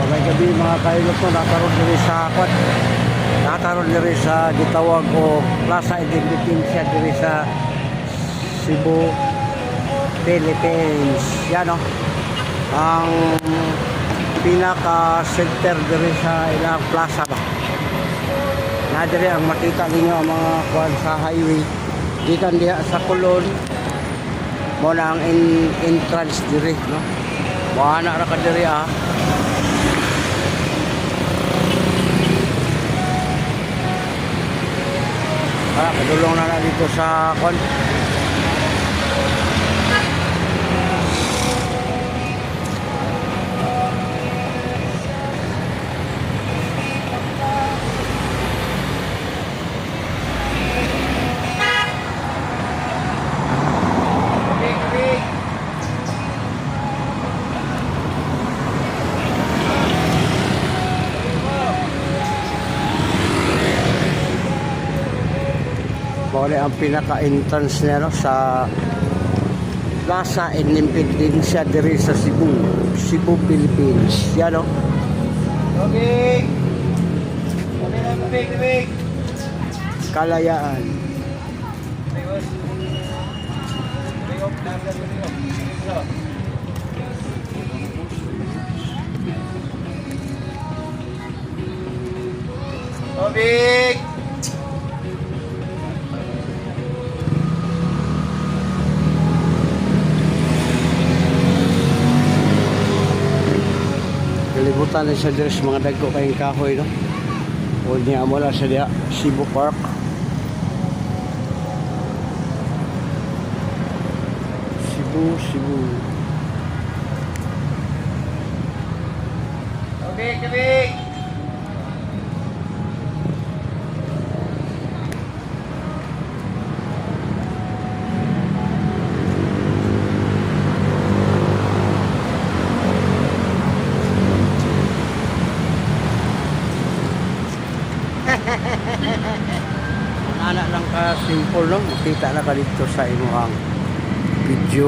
May gabi mga kailot ko, nakaroon diri sa kwat. Nakaroon diri sa gitawag o Plaza Independencia diri sa Cebu, Philippines. Yan o. Ang pinaka-center diri sa ilang plaza ba. Na diri ang makita ninyo ang mga kwan sa highway. Gikan diha sa Colon. Mo na ang entrance diri, no? Wala ra ka diri ah. Kadulong na dito sa kon. Bawali ang pinaka-entrance niya, no, sa Plaza Independencia diri sa Cebu, Philippines. Yan, no? Okay. Okay. Kalayaan. Tobig! Kalibutan na siya diri sa mga dagko kayong kahoy, no? O niya mo lang sa diya, Cebu Park. Cebu. Tobig! Ang anak lang ka simple, no? Makita na ka dito sa imuhang video.